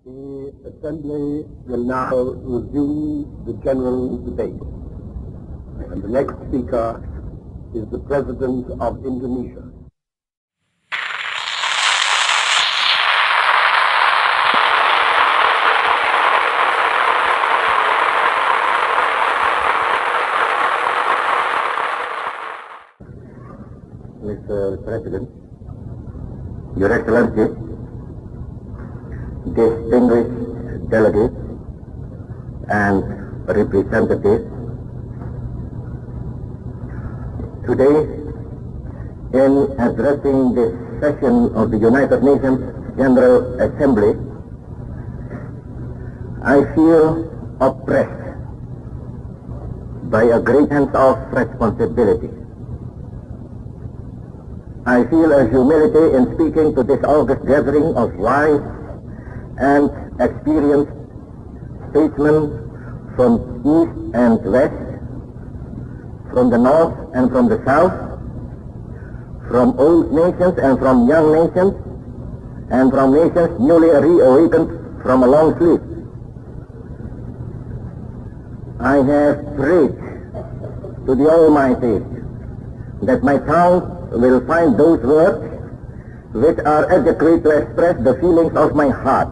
The Assembly will now resume the general debate. And the next speaker is the President of Indonesia. Mr. President, Your Excellency, distinguished delegates and representatives, today, in addressing this session of the United Nations General Assembly, I feel oppressed by a great sense of responsibility. I feel a humility in speaking to this august gathering of wise and experienced statesmen from east and west, from the north and from the south, from old nations and from young nations, and from nations newly reawakened from a long sleep. I have prayed to the Almighty that my tongue will find those words which are adequate to express the feelings of my heart.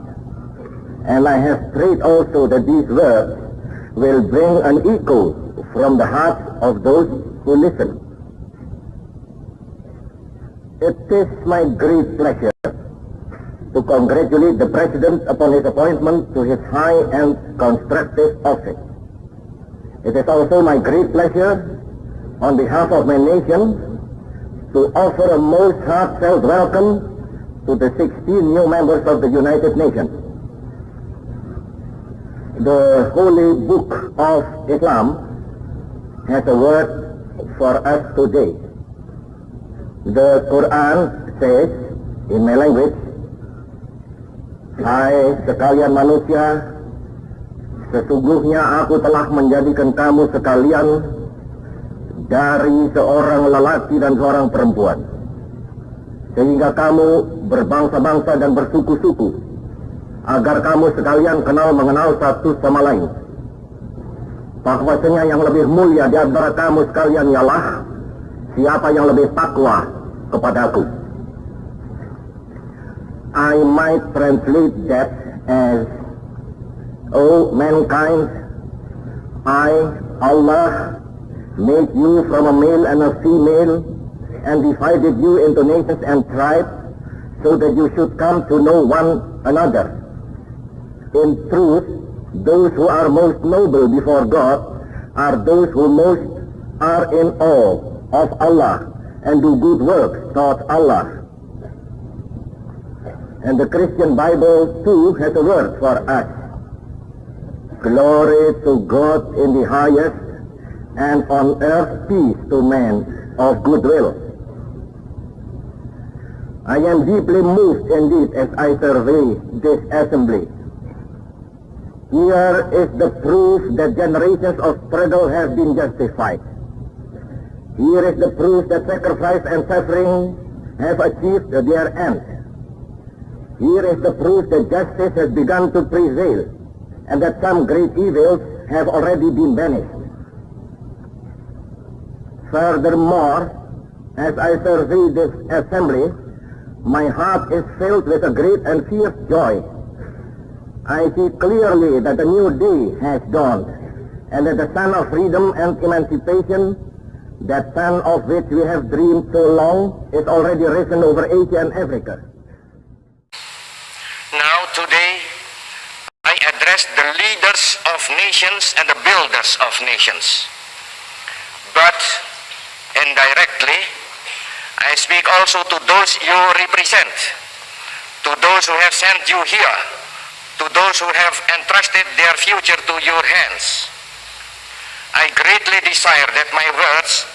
And I have prayed also that these words will bring an echo from the hearts of those who listen. It is my great pleasure to congratulate the President upon his appointment to his high and constructive office. It is also my great pleasure, on behalf of my nation, to offer a most heartfelt welcome to the 16 new members of the United Nations. The Holy Book of Islam has a word for us today. The Quran says, in my language, "Hai sekalian manusia, sesungguhnya aku telah menjadikan kamu sekalian dari seorang lelaki dan seorang perempuan, sehingga kamu berbangsa-bangsa dan bersuku-suku, agar kamu sekalian mengenal satu sama lain. Bahwasanya yang lebih mulia di antara kamu sekalian ialah siapa yang lebih takwa kepadaku." I might translate that as, "O mankind, I, Allah, made you from a male and a female, and divided you into nations and tribes, so that you should come to know one another. In truth, those who are most noble before God are those who most are in awe of Allah and do good works toward Allah." And the Christian Bible too has a word for us. "Glory to God in the highest, and on earth peace to men of goodwill." I am deeply moved indeed as I survey this assembly. Here is the proof that generations of struggle have been justified. Here is the proof that sacrifice and suffering have achieved their end. Here is the proof that justice has begun to prevail, and that some great evils have already been banished. Furthermore, as I survey this assembly, my heart is filled with a great and fierce joy. I see clearly that a new day has dawned, and that the sun of freedom and emancipation, that sun of which we have dreamed so long, is already risen over Asia and Africa. Now today, I address the leaders of nations and the builders of nations. But indirectly, I speak also to those you represent, to those who have sent you here, to those who have entrusted their future to your hands. I greatly desire that my words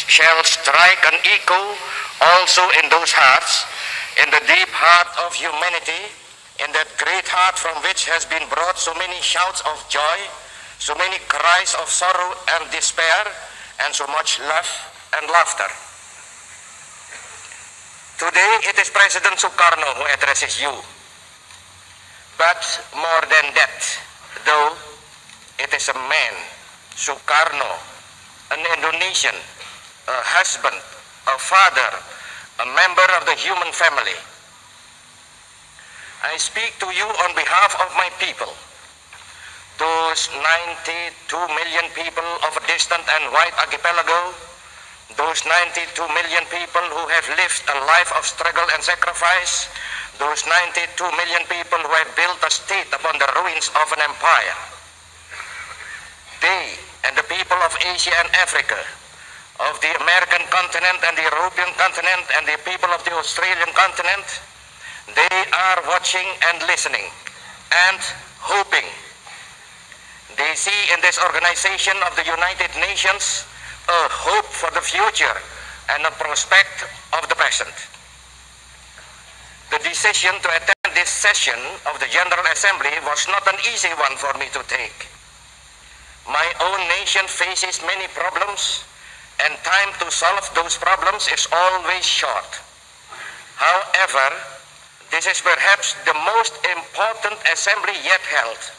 shall strike an echo also in those hearts, in the deep heart of humanity, in that great heart from which has been brought so many shouts of joy, so many cries of sorrow and despair, and so much love and laughter. Today it is President Soekarno who addresses you. But more than that, though it is a man, Soekarno, an Indonesian, a husband, a father, a member of the human family. I speak to you on behalf of my people, those 92 million people of a distant and white archipelago, those 92 million people who have lived a life of struggle and sacrifice, those 92 million people who have built a state upon the ruins of an empire. They and the people of Asia and Africa, of the American continent and the European continent and the people of the Australian continent, they are watching and listening and hoping. They see in this organization of the United Nations a hope for the future and a prospect of the present. The decision to attend this session of the General Assembly was not an easy one for me to take. My own nation faces many problems, and time to solve those problems is always short. However, this is perhaps the most important assembly yet held,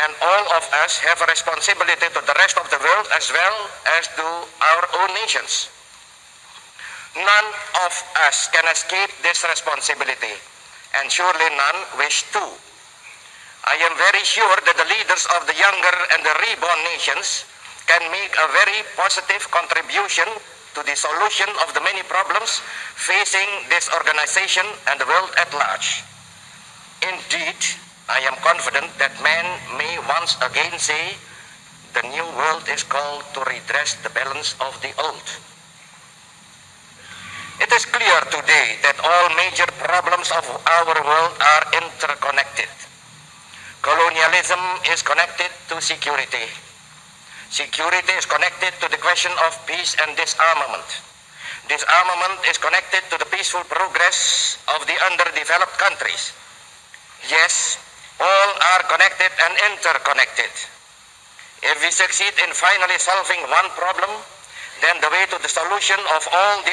and all of us have a responsibility to the rest of the world as well as to our own nations. None of us can escape this responsibility, and surely none wish to. I am very sure that the leaders of the younger and the reborn nations can make a very positive contribution to the solution of the many problems facing this organization and the world at large. Indeed, I am confident that man may once again say, the new world is called to redress the balance of the old. It is clear today that all major problems of our world are interconnected. Colonialism is connected to security. Security is connected to the question of peace and disarmament. Disarmament is connected to the peaceful progress of the underdeveloped countries. Yes, all are connected and interconnected. If we succeed in finally solving one problem, then the way to the solution of all the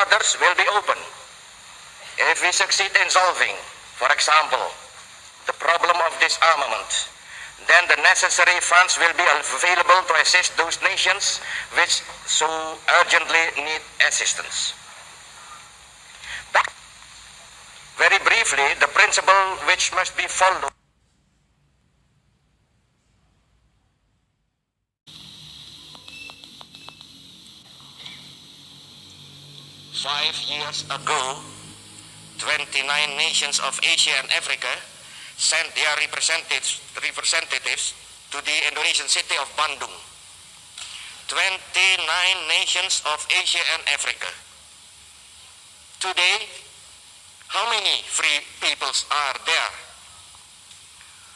others will be open. If we succeed in solving, for example, the problem of disarmament, then the necessary funds will be available to assist those nations which so urgently need assistance. Very briefly, the principle which must be followed. 5 years ago, 29 nations of Asia and Africa sent their representatives to the Indonesian city of Bandung. 29 nations of Asia and Africa. Today, how many free peoples are there?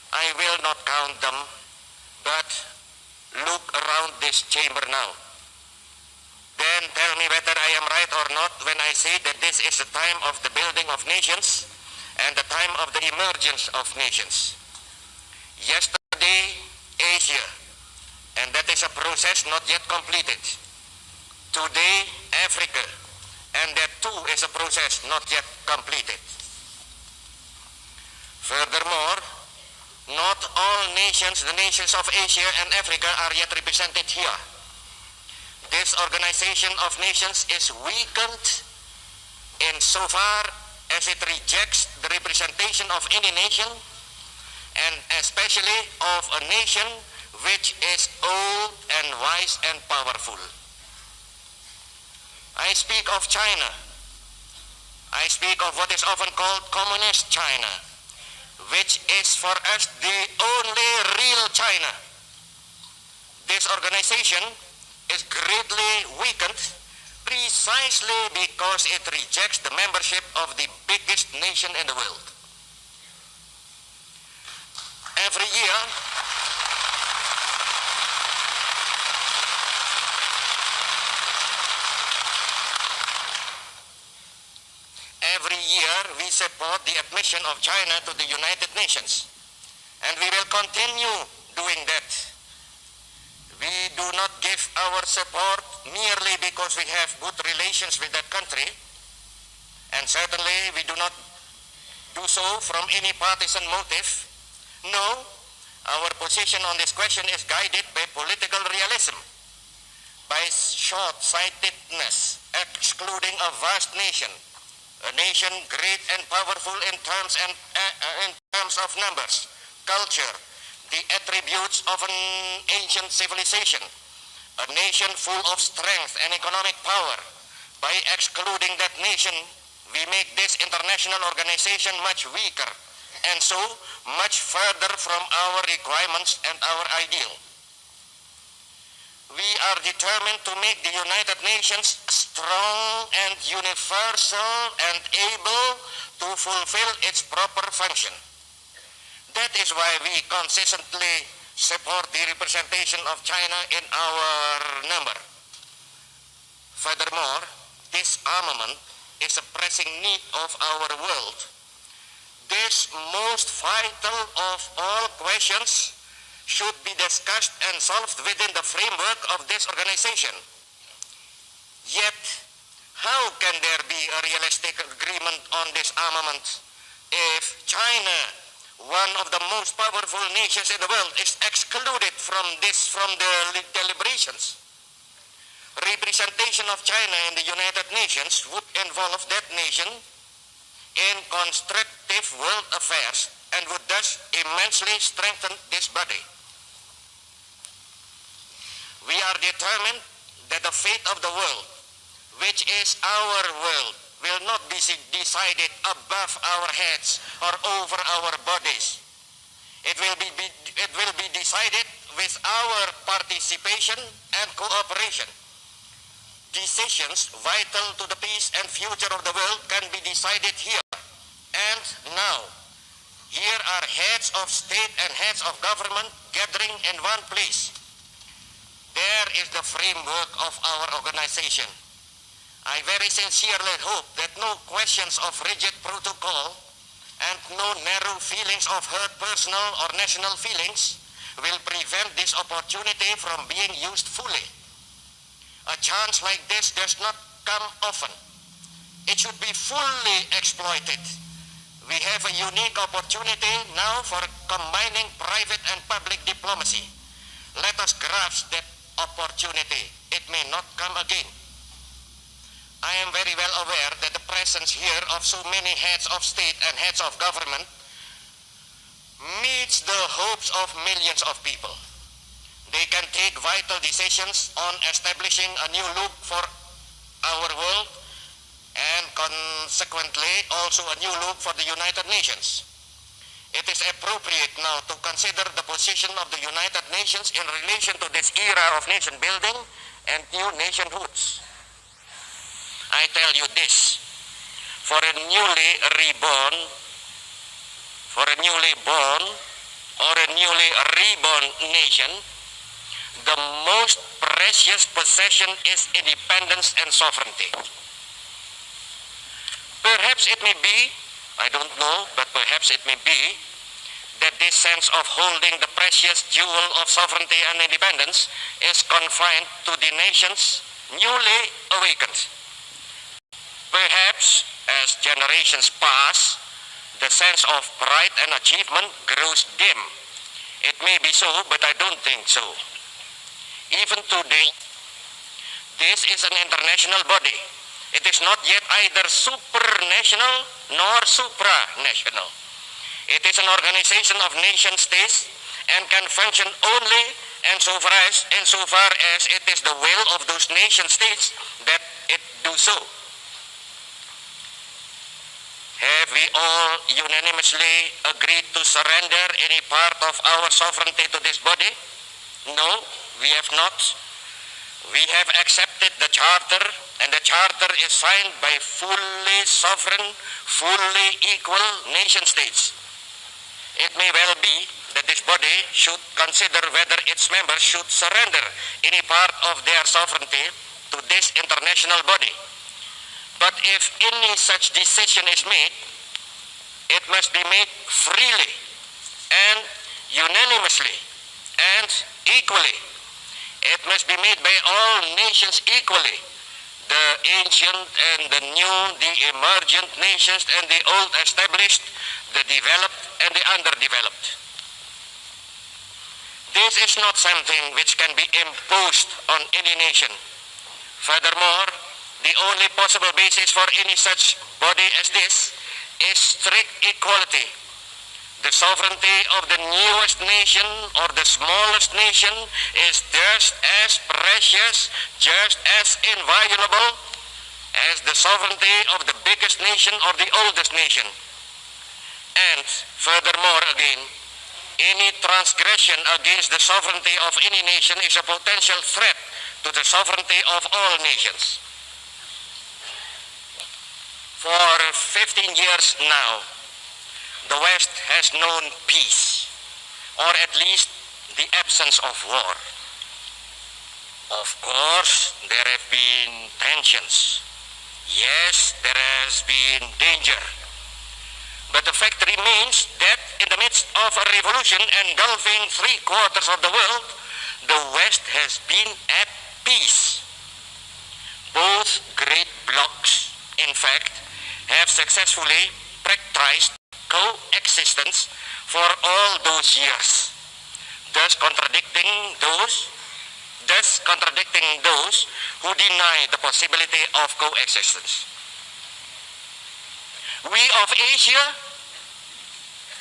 I will not count them, but look around this chamber now. Then tell me whether I am right or not when I say that this is the time of the building of nations and the time of the emergence of nations. Yesterday, Asia, and that is a process not yet completed. Today, Africa, and that too is a process not yet completed. Furthermore, not all nations, the nations of Asia and Africa, are yet represented here. This organization of nations is weakened insofar as it rejects the representation of any nation, and especially of a nation which is old and wise and powerful. I speak of China. I speak of what is often called communist China, which is for us the only real China. This organization is greatly weakened precisely because it rejects the membership of the biggest nation in the world. Every year, we support the admission of China to the United Nations, and we will continue doing that. We do not give our support merely because we have good relations with that country, and certainly we do not do so from any partisan motive. No, our position on this question is guided by political realism, by short-sightedness, excluding a vast nation, a nation great and powerful in terms of numbers, culture, the attributes of an ancient civilization, a nation full of strength and economic power. By excluding that nation, we make this international organization much weaker and so much further from our requirements and our ideal. We are determined to make the United Nations strong and universal and able to fulfill its proper function. That is why we consistently support the representation of China in our number. Furthermore, disarmament is a pressing need of our world. This most vital of all questions should be discussed and solved within the framework of this organization. Yet, how can there be a realistic agreement on disarmament if China, one of the most powerful nations in the world, is excluded from the deliberations? Representation of China in the United Nations would involve that nation in constructive world affairs and would thus immensely strengthen this body. We are determined that the fate of the world, which is our world, will not be decided above our heads or over our bodies. It will be decided with our participation and cooperation. Decisions vital to the peace and future of the world can be decided here and now. Here are heads of state and heads of government gathering in one place. There is the framework of our organization. I very sincerely hope that no questions of rigid protocol and no narrow feelings of hurt personal or national feelings will prevent this opportunity from being used fully. A chance like this does not come often. It should be fully exploited. We have a unique opportunity now for combining private and public diplomacy. Let us grasp that opportunity. It may not come again. I am very well aware that the presence here of so many heads of state and heads of government meets the hopes of millions of people. They can take vital decisions on establishing a new look for our world and consequently also a new look for the United Nations. It is appropriate now to consider the position of the United Nations in relation to this era of nation building and new nationhoods. I tell you this, for a newly born or a newly reborn nation, the most precious possession is independence and sovereignty. Perhaps it may be, I don't know, but perhaps it may be that this sense of holding the precious jewel of sovereignty and independence is confined to the nations newly awakened. Perhaps as generations pass, the sense of pride and achievement grows dim. It may be so, but I don't think so. Even today, this is an international body. It is not yet either supranational nor supranational. It is an organization of nation states and can function only insofar as it is the will of those nation states that it do so. Have we all unanimously agreed to surrender any part of our sovereignty to this body? No, we have not. We have accepted the Charter, and the Charter is signed by fully sovereign, fully equal nation states. It may well be that this body should consider whether its members should surrender any part of their sovereignty to this international body. But if any such decision is made, it must be made freely and unanimously and equally. It must be made by all nations equally. the ancient and the new, the emergent nations and the old established, the developed and the underdeveloped. This is not something which can be imposed on any nation. Furthermore, the only possible basis for any such body as this is strict equality. The sovereignty of the newest nation or the smallest nation is just as precious, just as inviolable as the sovereignty of the biggest nation or the oldest nation. And furthermore again, any transgression against the sovereignty of any nation is a potential threat to the sovereignty of all nations. For 15 years now, the West has known peace, or at least the absence of war. Of course, there have been tensions. Yes, there has been danger. But the fact remains that in the midst of a revolution engulfing 3/4 of the world, the West has been at peace. Both great blocs, in fact, have successfully practiced coexistence for all those years, thus contradicting those who deny the possibility of coexistence. We of Asia,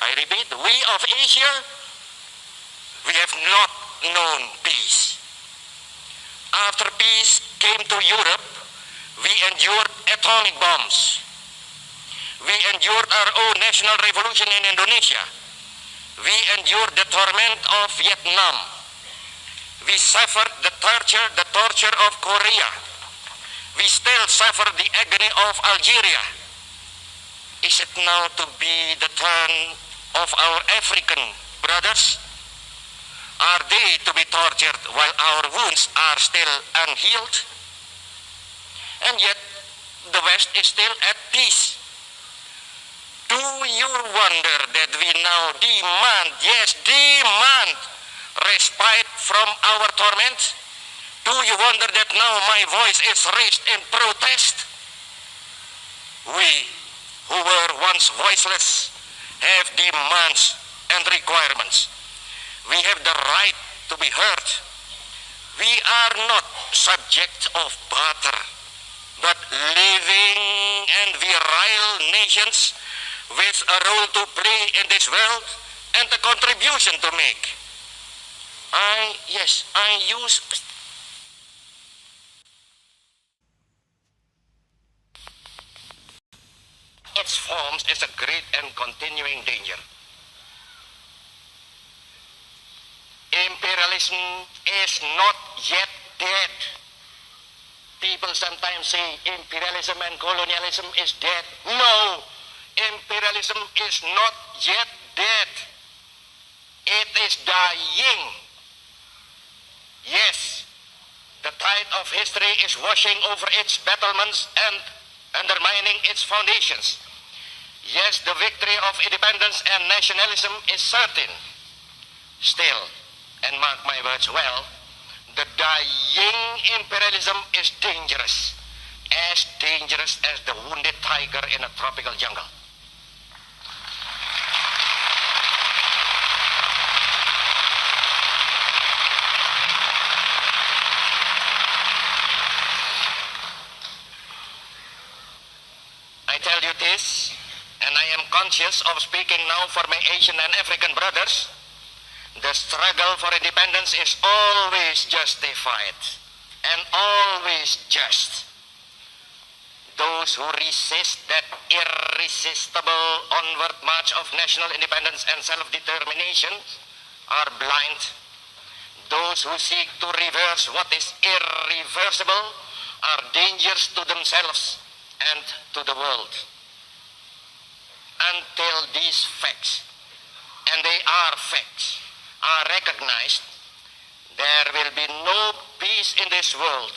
I repeat, we of Asia, we have not known peace. After peace came to Europe, we endured atomic bombs. We endured our own national revolution in Indonesia. We endured the torment of Vietnam. We suffered the torture of Korea. We still suffer the agony of Algeria. Is it now to be the turn of our African brothers? Are they to be tortured while our wounds are still unhealed? And yet, the West is still at peace. Do you wonder that we now demand respite from our torment? Do you wonder that now my voice is raised in protest? We, who were once voiceless, have demands and requirements. We have the right to be heard. We are not subject of barter, but living and virile nations with a role to play in this world and a contribution to make. I use its forms is a great and continuing danger. Imperialism is not yet dead. People sometimes say imperialism and colonialism is dead. No, imperialism is not yet dead. It is dying. Yes, the tide of history is washing over its battlements and undermining its foundations. Yes, the victory of independence and nationalism is certain. Still, and mark my words well, the dying imperialism is dangerous as the wounded tiger in a tropical jungle. I tell you this, and I am conscious of speaking now for my Asian and African brothers. The struggle for independence is always justified and always just. Those who resist that irresistible onward march of national independence and self-determination are blind. Those who seek to reverse what is irreversible are dangers to themselves and to the world. Until these facts, and they are facts, are recognized, there will be no peace in this world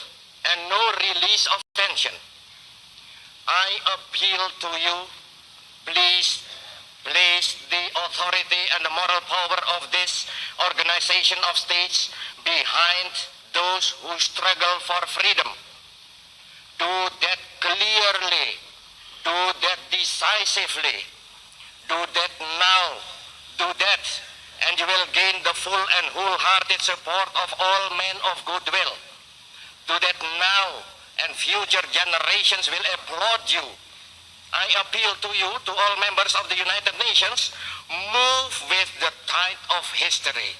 and no release of tension. I appeal to you, please place the authority and the moral power of this organization of states behind those who struggle for freedom. Do that clearly. Do that decisively. Do that now. Do that, and you will gain the full and wholehearted support of all men of goodwill. Do that now, and future generations will applaud you. I appeal to you, to all members of the United Nations, move with the tide of history.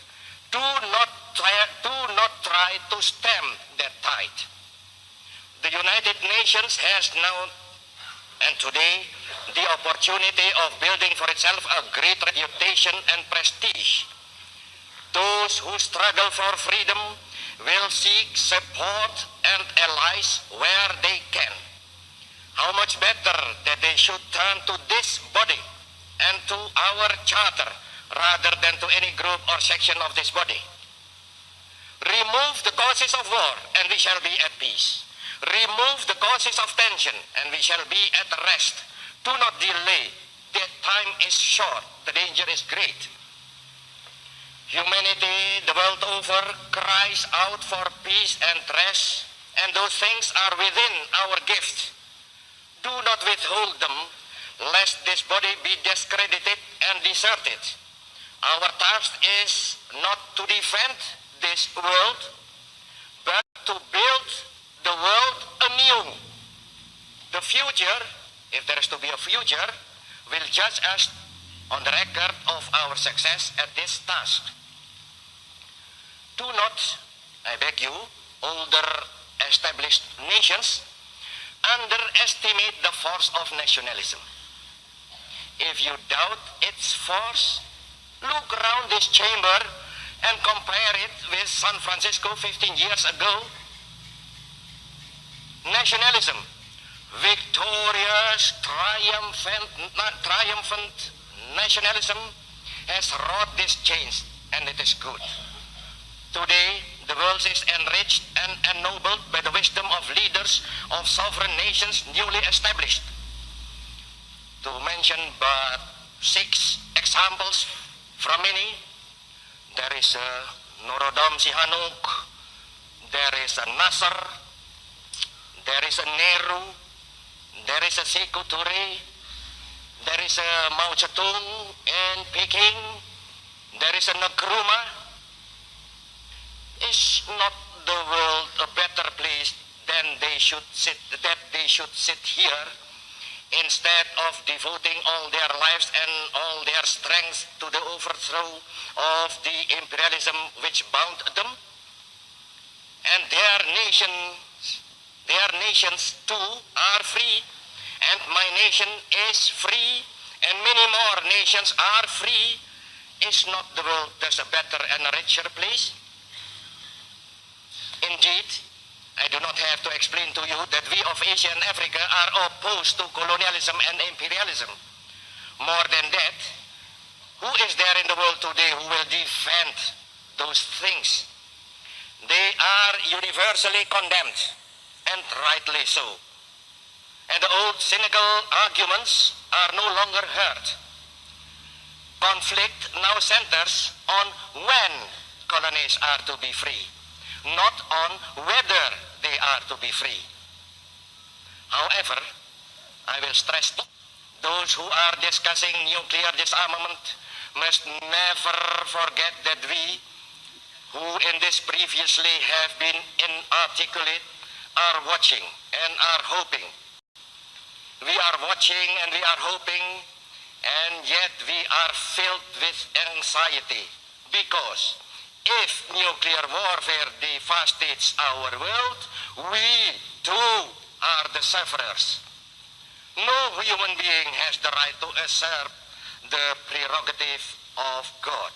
Do not try to stem that tide. The United Nations has now and today the opportunity of building for itself a great reputation and prestige. Those who struggle for freedom will seek support and allies where they can. How much better that they should turn to this body and to our charter rather than to any group or section of this body. Remove the causes of war and we shall be at peace. Remove the causes of tension and we shall be at rest. Do not delay. The time is short. The danger is great. Humanity the world over cries out for peace and rest, and those things are within our gift. Do not withhold them, lest this body be discredited and deserted. Our task is not to defend this world, but to build the world anew. The future, if there is to be a future, will judge us on the record of our success at this task. Do not, I beg you, older established nations, underestimate the force of nationalism. If you doubt its force, look around this chamber and compare it with San Francisco 15 years ago. Nationalism, victorious, triumphant nationalism has wrought this change, and it is good. Today, the world is enriched and ennobled by the wisdom of leaders of sovereign nations newly established. To mention but 6 examples from many, there is Norodom Sihanouk, there is a Nasser, there is a Nehru, there is a Sekou Touré, there is a Mao Zedong in Peking, there is a Nkrumah. Is not the world a better place than they should sit here instead of devoting all their lives and all their strength to the overthrow of the imperialism which bound them? And their nations too are free, and my nation is free, and many more nations are free. Is not the world thus a better and a richer place? Indeed, I do not have to explain to you that we of Asia and Africa are opposed to colonialism and imperialism. More than that, who is there in the world today who will defend those things? They are universally condemned, and rightly so. And the old cynical arguments are no longer heard. Conflict now centers on when colonies are to be free, not on whether they are to be free. However, I will stress those who are discussing nuclear disarmament must never forget that we, who in this previously have been inarticulate, are watching and are hoping. We are watching and we are hoping, and yet we are filled with anxiety, because if nuclear warfare devastates our world, we too are the sufferers. No human being has the right to usurp the prerogative of God.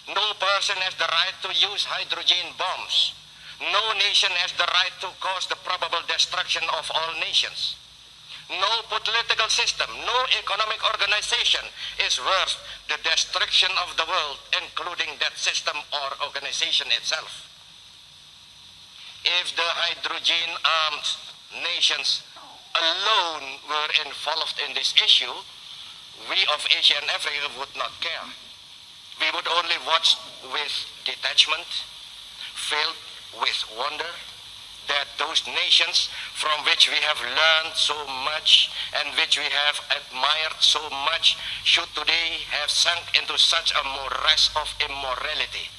No person has the right to use hydrogen bombs. No nation has the right to cause the probable destruction of all nations. No political system, no economic organization is worth the destruction of the world, including that system or organization itself. If the hydrogen-armed nations alone were involved in this issue, we of Asia and Africa would not care. We would only watch with detachment, filled with wonder, that those nations from which we have learned so much and which we have admired so much should today have sunk into such a morass of immorality.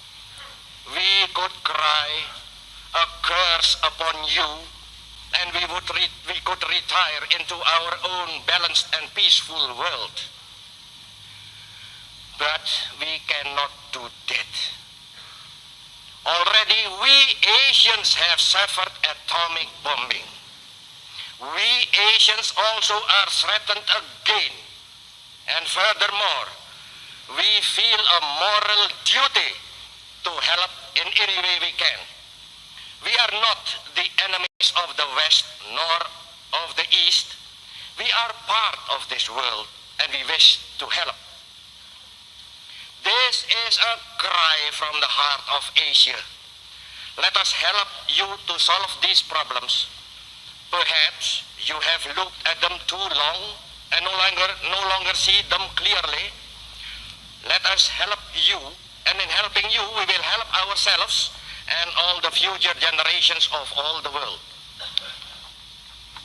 We could cry a curse upon you, and we could retire into our own balanced and peaceful world. But we cannot do that. Already we Asians have suffered atomic bombing. We Asians also are threatened again. And furthermore, we feel a moral duty to help in any way we can. We are not the enemies of the West nor of the East. We are part of this world and we wish to help. This is a cry from the heart of Asia. Let us help you to solve these problems. Perhaps you have looked at them too long and no longer see them clearly. Let us help you, and in helping you, we will help ourselves and all the future generations of all the world.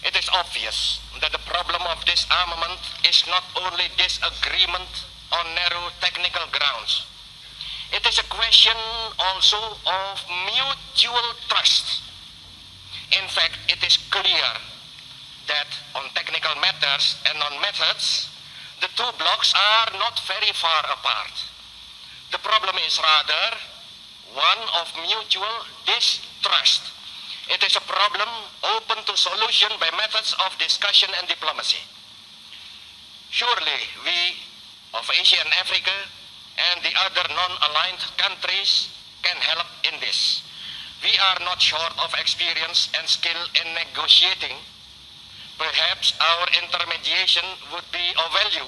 It is obvious that the problem of disarmament is not only disagreement on narrow technical grounds. It is a question also of mutual trust. In fact, it is clear that on technical matters and on methods, the two blocks are not very far apart. The problem is rather one of mutual distrust. It is a problem open to solution by methods of discussion and diplomacy. Surely we of Asia and Africa and the other non-aligned countries can help in this. We are not short of experience and skill in negotiating. Perhaps our intermediation would be of value.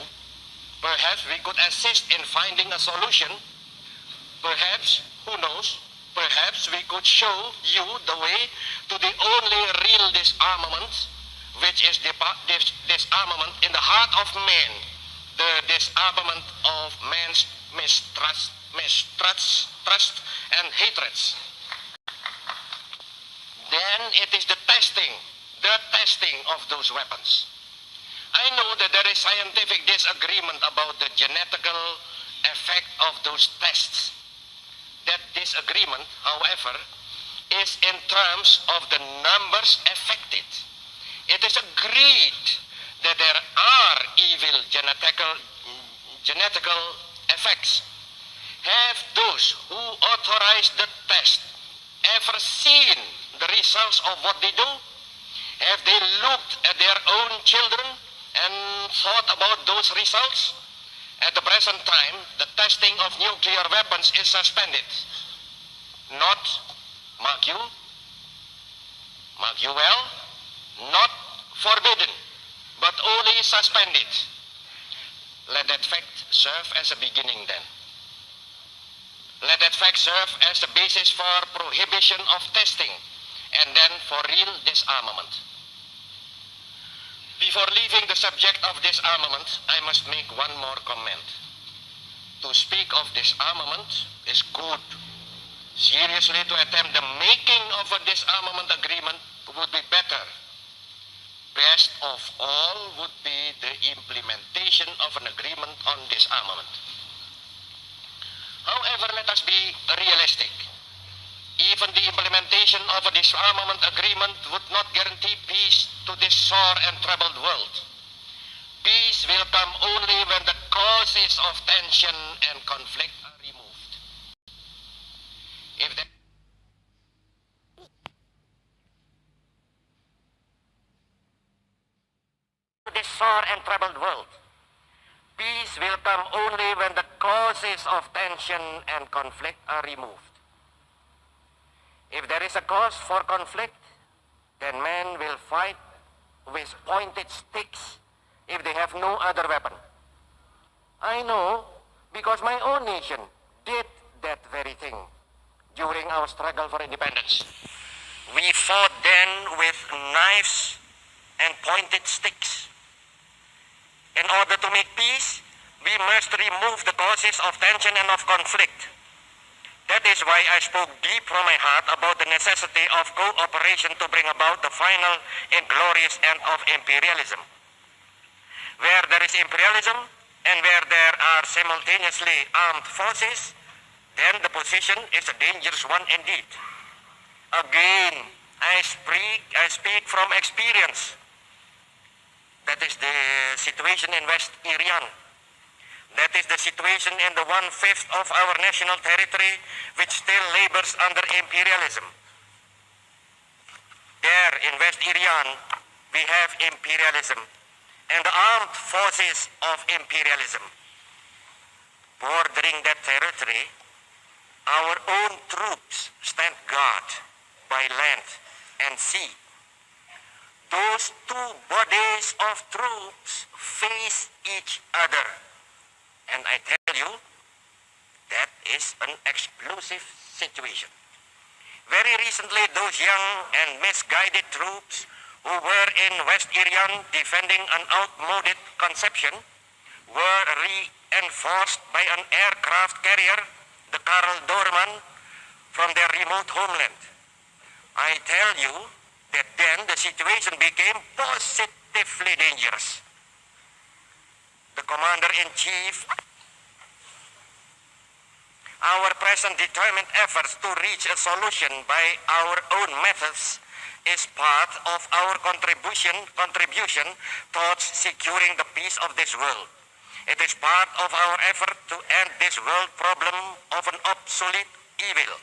Perhaps we could assist in finding a solution. Perhaps, who knows, perhaps we could show you the way to the only real disarmament, which is disarmament in the heart of man, the disarmament of man's mistrust and hatreds. Then it is the testing of those weapons. I know that there is scientific disagreement about the genetical effect of those tests. That disagreement, however, is in terms of the numbers affected. It is agreed that there are evil genetical effects. Have those who authorize the test ever seen the results of what they do? Have they looked at their own children and thought about those results? At the present time, the testing of nuclear weapons is suspended. Not, mark you well, not forbidden, but only suspended. Let that fact serve as a beginning then. Let that fact serve as the basis for prohibition of testing and then for real disarmament. Before leaving the subject of disarmament, I must make one more comment. To speak of disarmament is good. Seriously, to attempt the making of a disarmament agreement would be better. Best of all would be the implementation of an agreement on disarmament. However, let us be realistic. Even the implementation of a disarmament agreement would not guarantee peace to this sore and troubled world. Peace will come only when the causes of tension and conflict are removed. If this sore and troubled world, peace will come only when the causes of tension and conflict are removed. If there is a cause for conflict, then men will fight with pointed sticks if they have no other weapon. I know because my own nation did that very thing during our struggle for independence. We fought then with knives and pointed sticks. In order to make peace, we must remove the causes of tension and of conflict. That is why I spoke deep from my heart about the necessity of cooperation to bring about the final and glorious end of imperialism. Where there is imperialism and where there are simultaneously armed forces, then the position is a dangerous one indeed. Again, I speak from experience. That is the situation in West Irian. That is the situation in the 1/5 of our national territory which still labors under imperialism. There in West Irian, we have imperialism and the armed forces of imperialism. Bordering that territory, our own troops stand guard by land and sea. Those two bodies of troops face each other. And I tell you, that is an explosive situation. Very recently, those young and misguided troops who were in West Irian defending an outmoded conception were reinforced by an aircraft carrier, the Karl Doorman, from their remote homeland. I tell you that then the situation became positively dangerous. The Commander-in-Chief, our present determined efforts to reach a solution by our own methods is part of our contribution towards securing the peace of this world. It is part of our effort to end this world problem of an obsolete evil.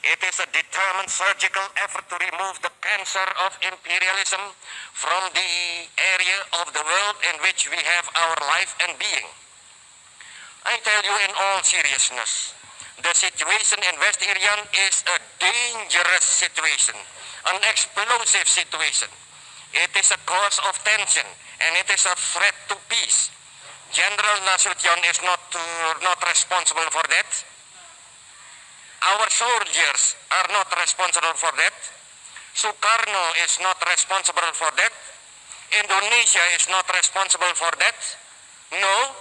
It is a determined surgical effort to remove the cancer of imperialism from the area of the world in which we have our life and being. I tell you in all seriousness, the situation in West Irian is a dangerous situation, an explosive situation. It is a cause of tension and it is a threat to peace. General Nasution is not responsible for that. Our soldiers are not responsible for that. Soekarno is not responsible for that. Indonesia is not responsible for that. No,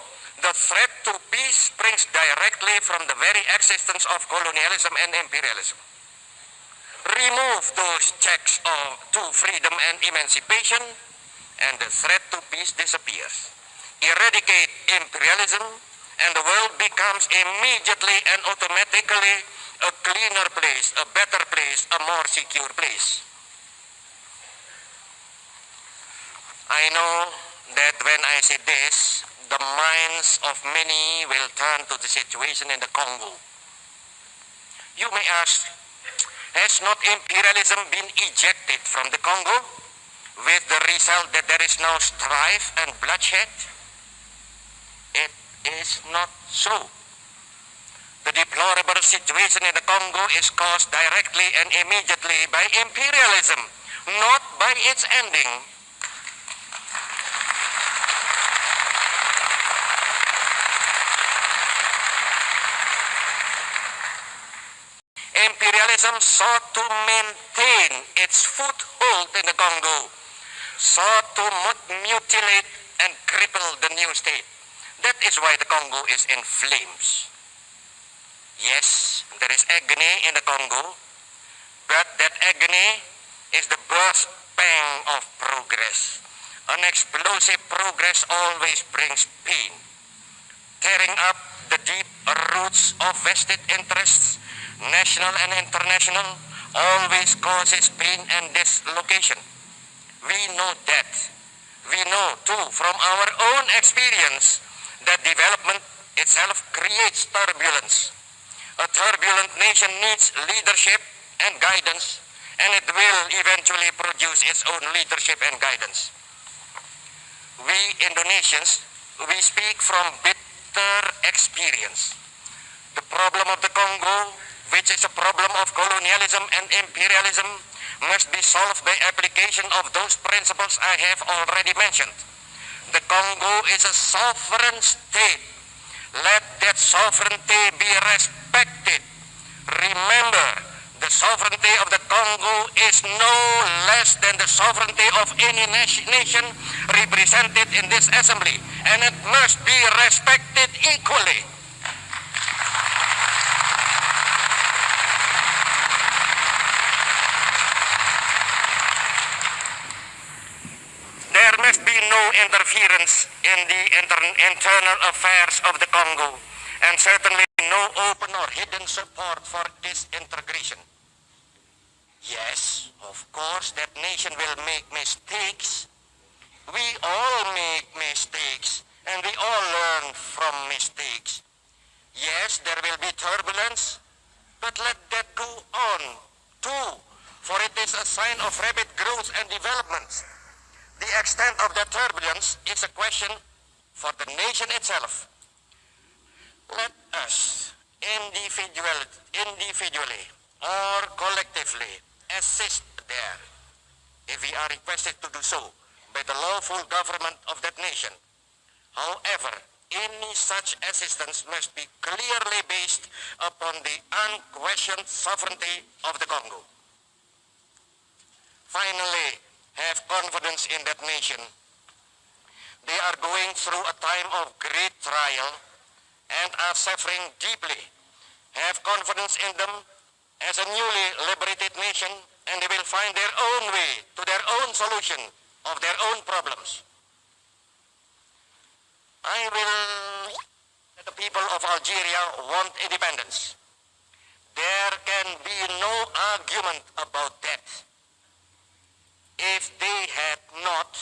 the threat to peace springs directly from the very existence of colonialism and imperialism. Remove those checks to freedom and emancipation, and the threat to peace disappears. Eradicate imperialism, and the world becomes immediately and automatically a cleaner place, a better place, a more secure place. I know that when I say this, the minds of many will turn to the situation in the Congo. You may ask, has not imperialism been ejected from the Congo, with the result that there is now strife and bloodshed? It is not so. The deplorable situation in the Congo is caused directly and immediately by imperialism, not by its ending. Imperialism sought to maintain its foothold in the Congo, sought to mutilate and cripple the new state. That is why the Congo is in flames. Yes, there is agony in the Congo, but that agony is the birth pang of progress. An explosive progress always brings pain. Tearing up the deep roots of vested interests, national and international, always causes pain and dislocation. We know that. We know too from our own experience that development itself creates turbulence. A turbulent nation needs leadership and guidance, and it will eventually produce its own leadership and guidance. We Indonesians, we speak from bitter experience. The problem of the Congo, which is a problem of colonialism and imperialism, must be solved by application of those principles I have already mentioned. The Congo is a sovereign state. Let that sovereignty be respected. Remember, the sovereignty of the Congo is no less than the sovereignty of any nation represented in this assembly, and it must be respected equally. interference in the internal affairs of the Congo, and certainly no open or hidden support for disintegration. Yes, of course, that nation will make mistakes. We all make mistakes, and we all learn from mistakes. Yes, there will be turbulence, but let that go on too, for it is a sign of rapid growth and development. The extent of the turbulence is a question for the nation itself. Let us individually or collectively assist there, if we are requested to do so by the lawful government of that nation. However, any such assistance must be clearly based upon the unquestioned sovereignty of the Congo. Finally, have confidence in that nation. They are going through a time of great trial and are suffering deeply. Have confidence in them as a newly liberated nation, and they will find their own way to their own solution of their own problems. I will let the people of Algeria want independence. There can be no argument about that. If they had not,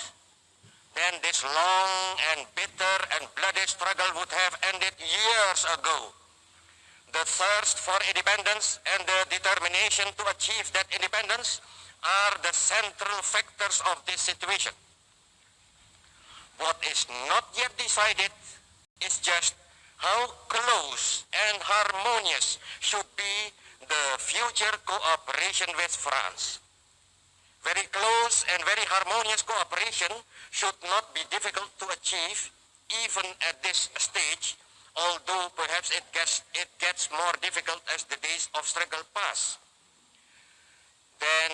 then this long and bitter and bloody struggle would have ended years ago. The thirst for independence and the determination to achieve that independence are the central factors of this situation. What is not yet decided is just how close and harmonious should be the future cooperation with France. Very close and very harmonious cooperation should not be difficult to achieve even at this stage, although perhaps it gets more difficult as the days of struggle pass. Then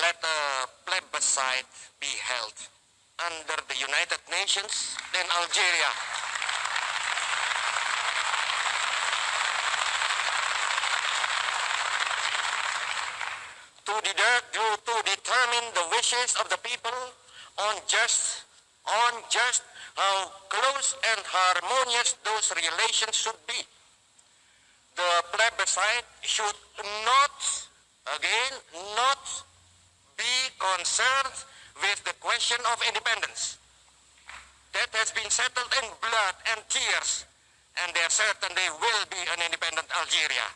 let a plebiscite be held under the United Nations in Algeria. To determine the wishes of the people on just how close and harmonious those relations should be. The plebiscite should not be concerned with the question of independence. That has been settled in blood and tears, and there certainly will be an independent Algeria.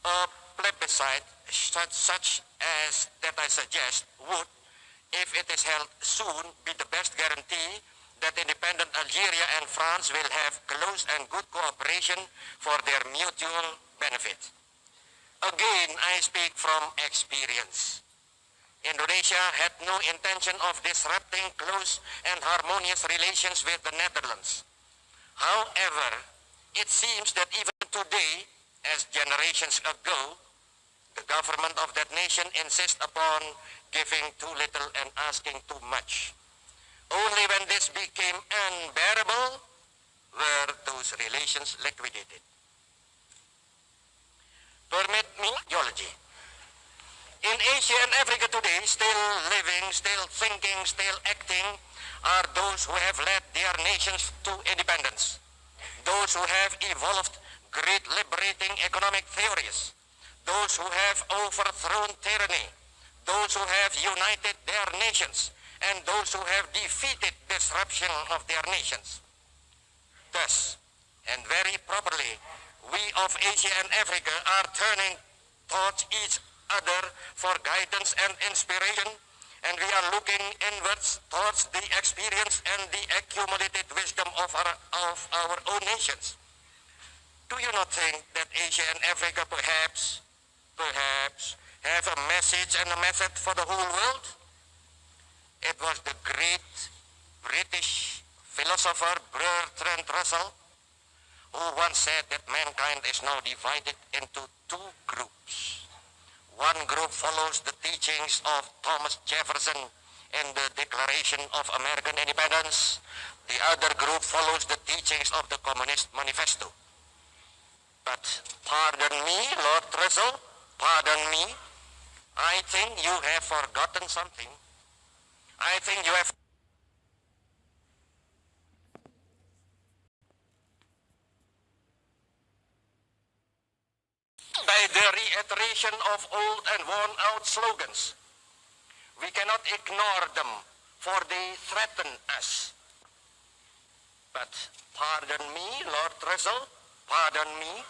A plebiscite such as that I suggest would, if it is held soon, be the best guarantee that independent Algeria and France will have close and good cooperation for their mutual benefit. Again, I speak from experience. Indonesia had no intention of disrupting close and harmonious relations with the Netherlands. However, it seems that even today, as generations ago, the government of that nation insists upon giving too little and asking too much. Only when this became unbearable were those relations liquidated. Permit me geology. In Asia and Africa today, still living, still thinking, still acting, are those who have led their nations to independence. Those who have evolved great liberating economic theories, those who have overthrown tyranny, those who have united their nations, and those who have defeated disruption of their nations. Thus, and very properly, we of Asia and Africa are turning towards each other for guidance and inspiration, and we are looking inwards towards the experience and the accumulated wisdom of our own nations. Do you not think that Asia and Africa perhaps have a message and a method for the whole world? It was the great British philosopher Bertrand Russell who once said that mankind is now divided into two groups. One group follows the teachings of Thomas Jefferson in the Declaration of American Independence. The other group follows the teachings of the Communist Manifesto. But pardon me, Lord Russell, pardon me. I think you have forgotten something. I think you have by the reiteration of old and worn-out slogans. We cannot ignore them, for they threaten us. But pardon me, Lord Russell, pardon me.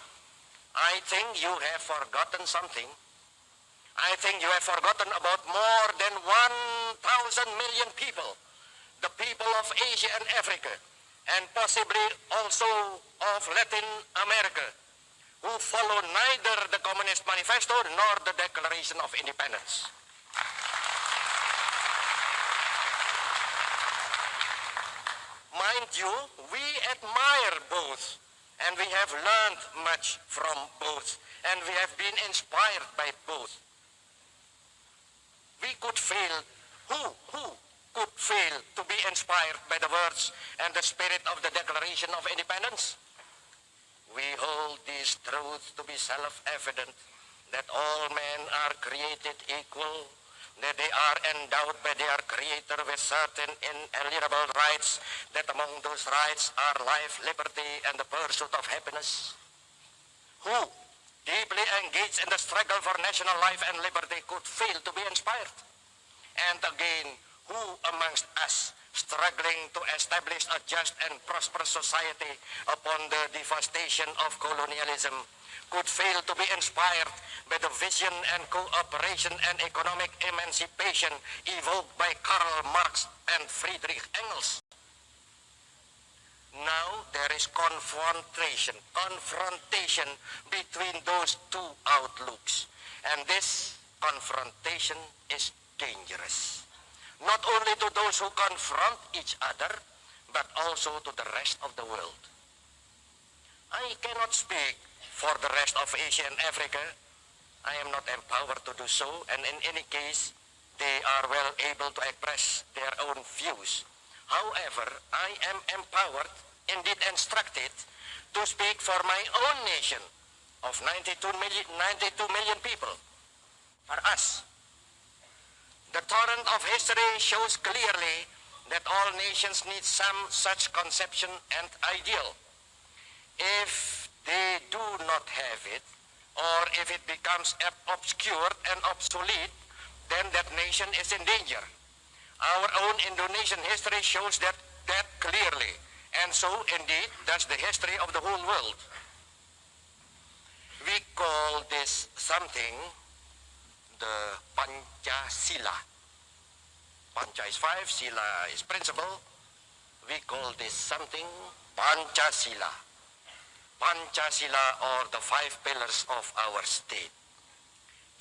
I think you have forgotten something. I think you have forgotten about more than 1,000 million people, the people of Asia and Africa, and possibly also of Latin America, who follow neither the Communist Manifesto nor the Declaration of Independence. Mind you, we admire both, and we have learned much from both, and we have been inspired by both. We could fail, who could fail to be inspired by the words and the spirit of the Declaration of Independence? We hold these truths to be self-evident, that all men are created equal, that they are endowed by their Creator with certain inalienable rights, that among those rights are life, liberty, and the pursuit of happiness. Who, deeply engaged in the struggle for national life and liberty, could fail to be inspired? And again, who amongst us, struggling to establish a just and prosperous society upon the devastation of colonialism, could fail to be inspired by the vision and cooperation and economic emancipation evoked by Karl Marx and Friedrich Engels? Now there is confrontation between those two outlooks, and this confrontation is dangerous. Not only to those who confront each other, but also to the rest of the world. I cannot speak for the rest of Asia and Africa. I am not empowered to do so, and in any case, they are well able to express their own views. However, I am empowered, indeed instructed, to speak for my own nation of 92 million people, for us. The torrent of history shows clearly that all nations need some such conception and ideal. If they do not have it, or if it becomes obscured and obsolete, then that nation is in danger. Our own Indonesian history shows that clearly, and so indeed does the history of the whole world. We call this something the Pancasila. Pancha is 5, Sila is principle. We call this something Pancasila. Pancasila, or the 5 pillars of our state.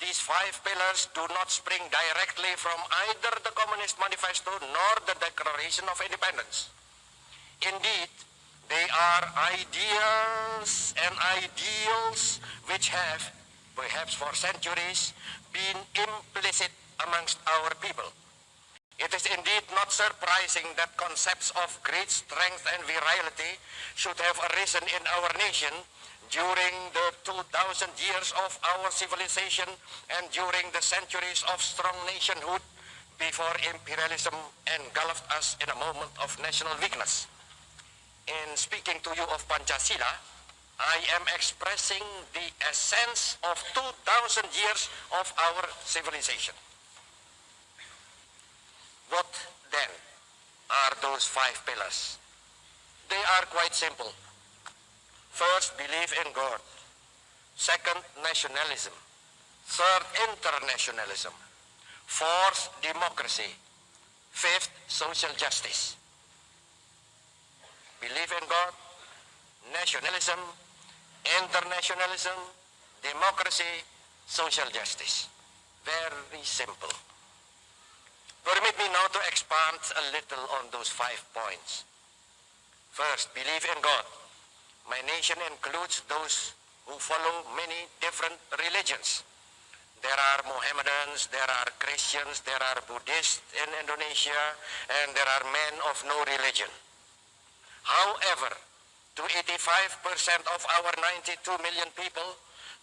These 5 pillars do not spring directly from either the Communist Manifesto nor the Declaration of Independence. Indeed, they are ideas and ideals which have, perhaps for centuries, been implicit amongst our people. It is indeed not surprising that concepts of great strength and virility should have arisen in our nation during the 2,000 years of our civilization and during the centuries of strong nationhood before imperialism engulfed us in a moment of national weakness. In speaking to you of Pancasila, I am expressing the essence of 2,000 years of our civilization. What then are those 5 pillars? They are quite simple. First, belief in God. Second, nationalism. Third, internationalism. Fourth, democracy. Fifth, social justice. Belief in God, nationalism, internationalism, democracy, social justice. Very simple. Permit me now to expand a little on those 5 points. First, belief in God. My nation includes those who follow many different religions. There are Mohammedans, there are Christians, there are Buddhists in Indonesia, and there are men of no religion. However, to 85% of our 92 million people,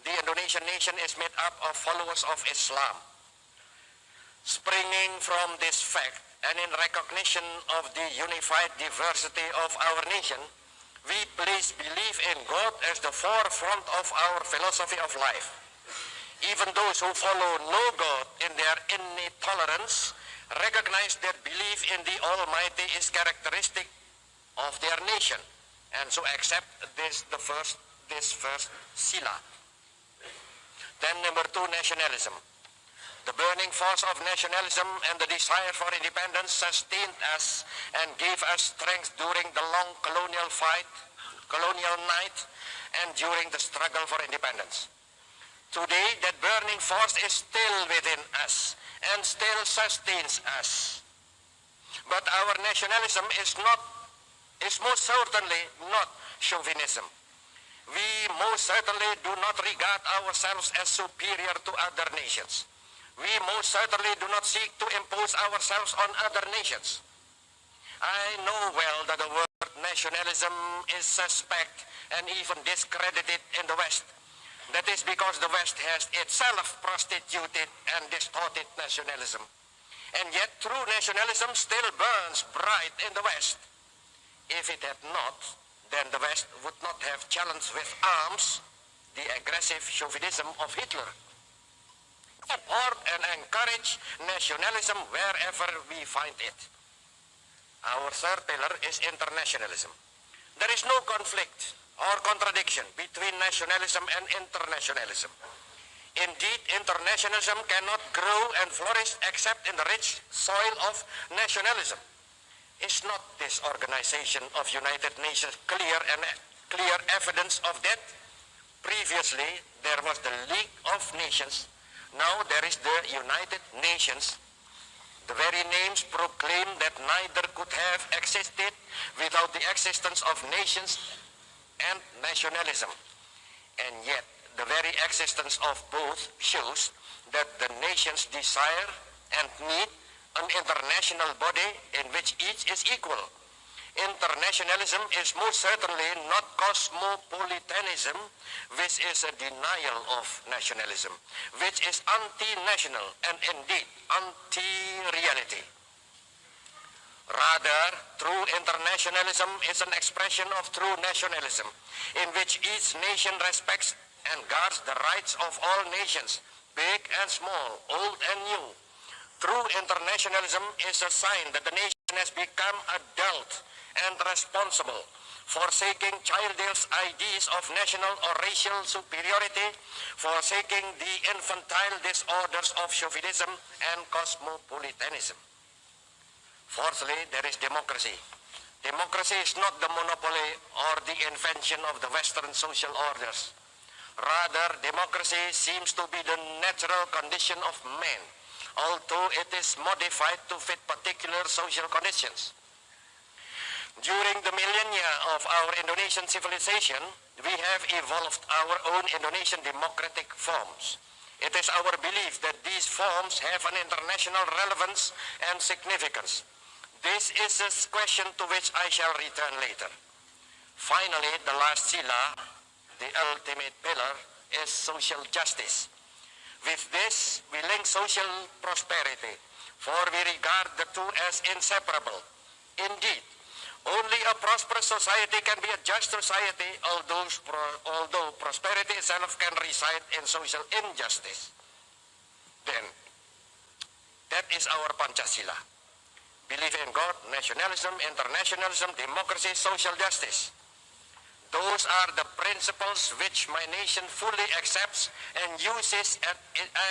the Indonesian nation is made up of followers of Islam. Springing from this fact and in recognition of the unified diversity of our nation, we place belief in God as the forefront of our philosophy of life. Even those who follow no God in their innate tolerance recognize that belief in the Almighty is characteristic of their nation, and so accept this first sila. Then number 2, nationalism. The burning force of nationalism and the desire for independence sustained us and gave us strength during the long colonial night, and during the struggle for independence. Today, that burning force is still within us and still sustains us. But our nationalism is most certainly not chauvinism. We most certainly do not regard ourselves as superior to other nations. We most certainly do not seek to impose ourselves on other nations. I know well that the word nationalism is suspect and even discredited in the West. That is because the West has itself prostituted and distorted nationalism. And yet true nationalism still burns bright in the West. If it had not, then the West would not have challenged with arms the aggressive chauvinism of Hitler. Support and encourage nationalism wherever we find it. Our third pillar is internationalism. There is no conflict or contradiction between nationalism and internationalism. Indeed, internationalism cannot grow and flourish except in the rich soil of nationalism. Is not this Organization of United Nations clear evidence of that? Previously, there was the League of Nations. Now there is the United Nations. The very names proclaim that neither could have existed without the existence of nations and nationalism. And yet, the very existence of both shows that the nations desire and need an international body in which each is equal. Internationalism is most certainly not cosmopolitanism, which is a denial of nationalism, which is anti-national and indeed anti-reality. Rather, true internationalism is an expression of true nationalism, in which each nation respects and guards the rights of all nations, big and small, old and new. True internationalism is a sign that the nation has become adult and responsible, forsaking childish ideas of national or racial superiority, forsaking the infantile disorders of chauvinism and cosmopolitanism. Fourthly, there is democracy. Democracy is not the monopoly or the invention of the Western social orders. Rather, democracy seems to be the natural condition of man, although it is modified to fit particular social conditions. During the millennia of our Indonesian civilization, we have evolved our own Indonesian democratic forms. It is our belief that these forms have an international relevance and significance. This is a question to which I shall return later. Finally, the last sila, the ultimate pillar, is social justice. With this, we link social prosperity, for we regard the two as inseparable. Indeed, only a prosperous society can be a just society, although prosperity itself can reside in social injustice. Then, that is our Pancasila. Belief in God, nationalism, internationalism, democracy, social justice. Those are the principles which my nation fully accepts and uses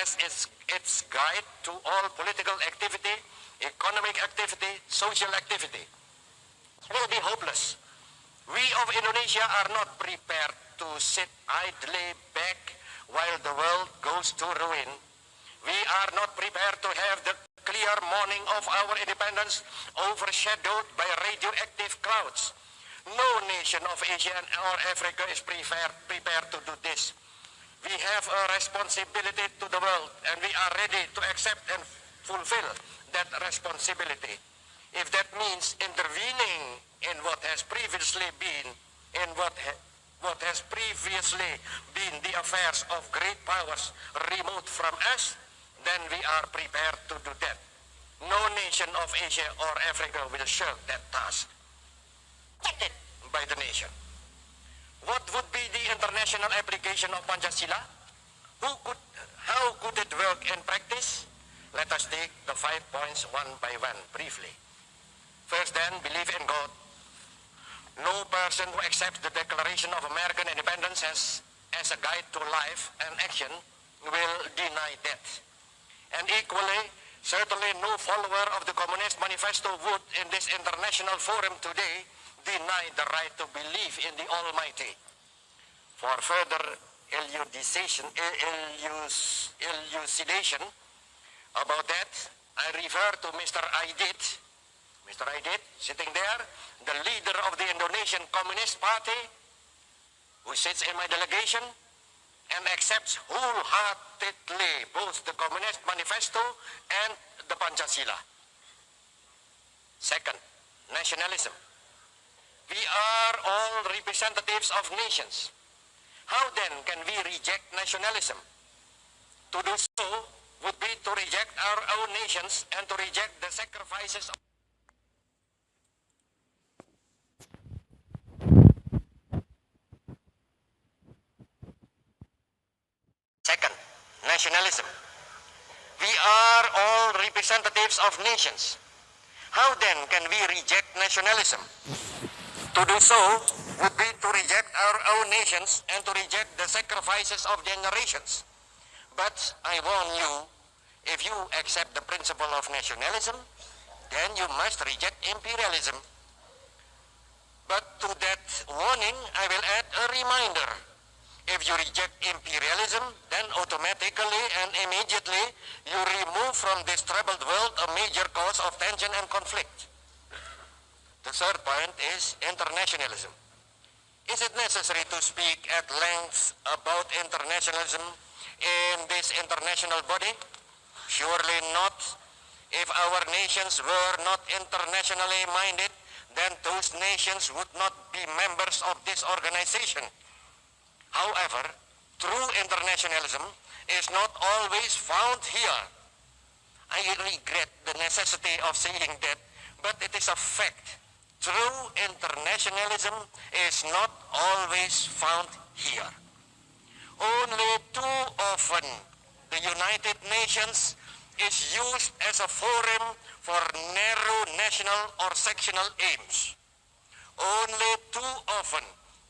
as its guide to all political activity, economic activity, social activity. It will be hopeless. We of Indonesia are not prepared to sit idly back while the world goes to ruin. We are not prepared to have the clear morning of our independence overshadowed by radioactive clouds. No nation of Asia or Africa is prepared to do this. We have a responsibility to the world, and we are ready to accept and fulfill that responsibility. If that means intervening in what has previously been in what has previously been the affairs of great powers remote from us, then we are prepared to do that. No nation of Asia or Africa will shirk that task. Rejected by the nation. What would be the international application of Pancasila? How could it work in practice? Let us take the 5 points one by one briefly. First then, believe in God. No person who accepts the Declaration of American Independence as a guide to life and action will deny that. And equally, certainly no follower of the Communist Manifesto would, in this international forum today, deny the right to believe in the Almighty. For further elucidation about that, I refer to Mr. Aidit, sitting there, the leader of the Indonesian Communist Party, who sits in my delegation and accepts wholeheartedly both the Communist Manifesto and the Pancasila. Second, nationalism. We are all representatives of nations. How then can we reject nationalism? To do so would be to reject our own nations and to reject the sacrifices of Second, nationalism. We are all representatives of nations. How then can we reject nationalism? To do so would be to reject our own nations and to reject the sacrifices of generations. But I warn you, if you accept the principle of nationalism, then you must reject imperialism. But to that warning, I will add a reminder. If you reject imperialism, then automatically and immediately you remove from this troubled world a major cause of tension and conflict. The third point is internationalism. Is it necessary to speak at length about internationalism in this international body? Surely not. If our nations were not internationally minded, then those nations would not be members of this organization. However, true internationalism is not always found here. I regret the necessity of saying that, but it is a fact. True internationalism is not always found here. Only too often, the United Nations is used as a forum for narrow national or sectional aims. Only too often,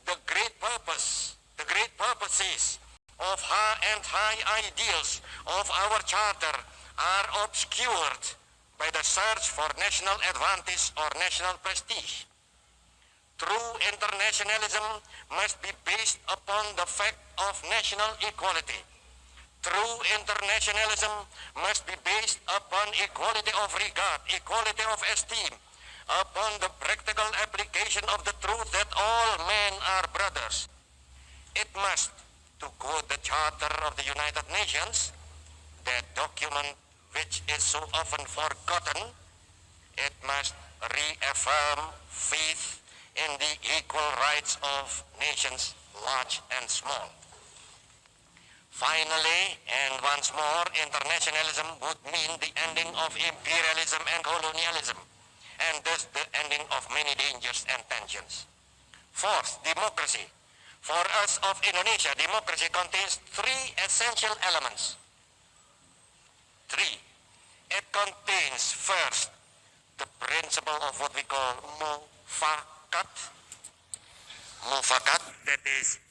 the great purposes of high ideals of our charter are obscured by the search for national advantage or national prestige. True internationalism must be based upon the fact of national equality. True internationalism must be based upon equality of regard, equality of esteem, upon the practical application of the truth that all men are brothers. It must, to quote the Charter of the United Nations, that document which is so often forgotten, it must reaffirm faith in the equal rights of nations, large and small. Finally, and once more, internationalism would mean the ending of imperialism and colonialism, and thus the ending of many dangers and tensions. Fourth, democracy. For us of Indonesia, democracy contains three essential elements. Three. It contains, first, the principle of what we call mufakat. Mufakat, that is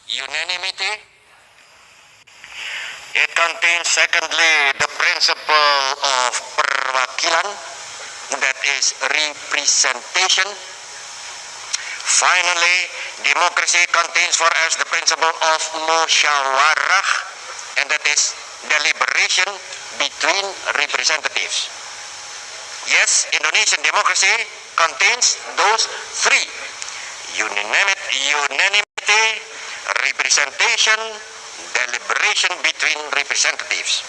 unanimity. It contains, secondly, the principle of perwakilan, that is representation. Finally, democracy contains for us the principle of musyawarah, and that is deliberation between representatives. Yes, Indonesian democracy contains those three: unanimity, representation, deliberation between representatives.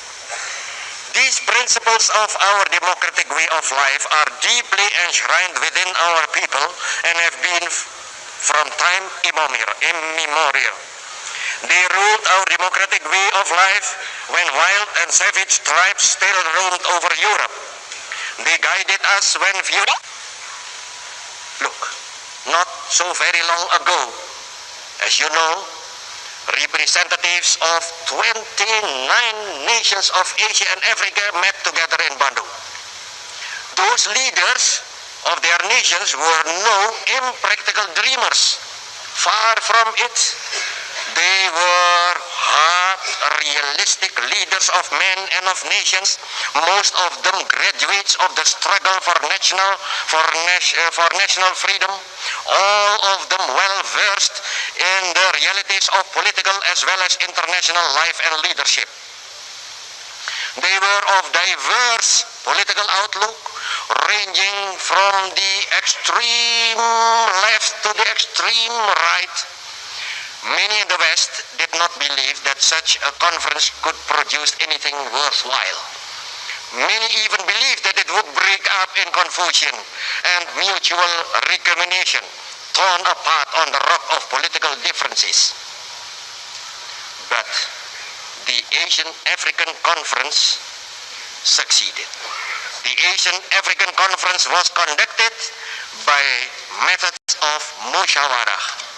These principles of our democratic way of life are deeply enshrined within our people and have been from time immemorial. They ruled our democratic way of life when wild and savage tribes still roamed over Europe. They guided us when feudal. Look, not so very long ago, as you know, representatives of 29 nations of Asia and Africa met together in Bandung. Those leaders of their nations were no impractical dreamers. Far from it. They were hard, realistic leaders of men and of nations, most of them graduates of the struggle for national freedom, all of them well versed in the realities of political as well as international life and leadership. They were of diverse political outlook, ranging from the extreme left to the extreme right. Many in the West did not believe that such a conference could produce anything worthwhile. Many even believed that it would break up in confusion and mutual recrimination, torn apart on the rock of political differences. But the Asian African Conference succeeded. The Asian African Conference was conducted by methods of musyawarah,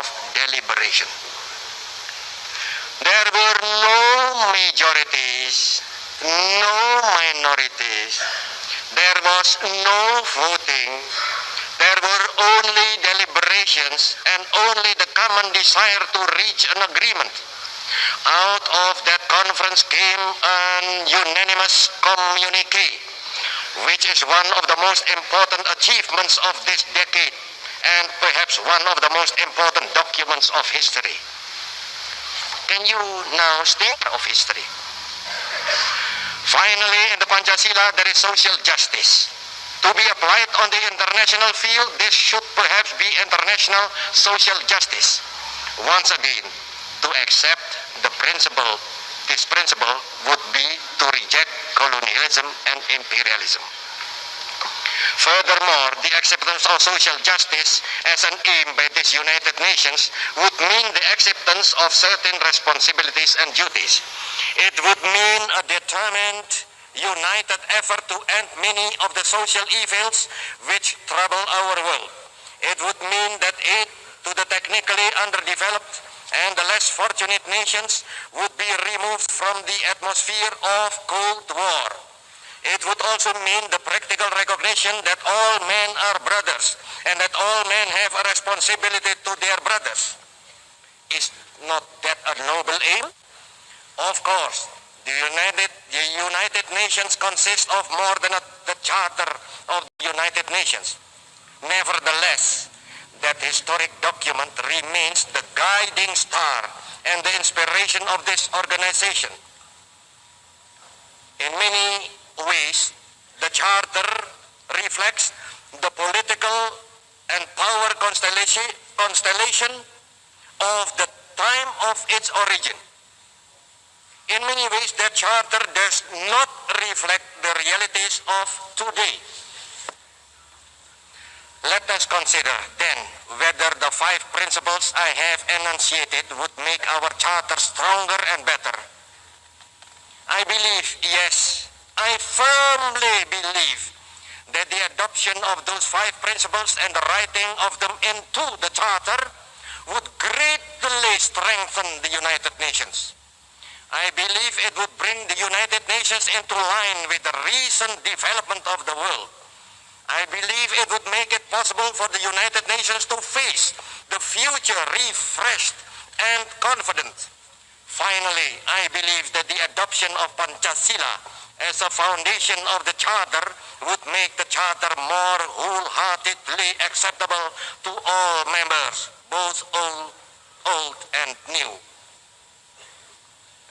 of deliberation. There were no majorities, no minorities. There was no voting. There were only deliberations and only the common desire to reach an agreement. Out of that conference came an unanimous communique, which is one of the most important achievements of this decade, and perhaps one of the most important documents of history. Can you now think of history? Finally, in the Pancasila, there is social justice. To be applied on the international field, this should perhaps be international social justice. Once again, to accept this principle would be to reject colonialism and imperialism. Furthermore, the acceptance of social justice as an aim by these United Nations would mean the acceptance of certain responsibilities and duties. It would mean a determined, united effort to end many of the social evils which trouble our world. It would mean that aid to the technically underdeveloped and the less fortunate nations would be removed from the atmosphere of Cold War. It would also mean the practical recognition that all men are brothers and that all men have a responsibility to their brothers. Is not that a noble aim? Of course, the United Nations consists of more than the Charter of the United Nations. Nevertheless, that historic document remains the guiding star and the inspiration of this organization. In many ways, the Charter reflects the political and power constellation of the time of its origin. In many ways, the Charter does not reflect the realities of today. Let us consider then whether the 5 principles I have enunciated would make our Charter stronger and better. I believe, yes, I firmly believe that the adoption of those 5 principles and the writing of them into the Charter would greatly strengthen the United Nations. I believe it would bring the United Nations into line with the recent development of the world. I believe it would make it possible for the United Nations to face the future refreshed and confident. Finally, I believe that the adoption of Pancasila as a foundation of the Charter would make the Charter more wholeheartedly acceptable to all members, both old and new.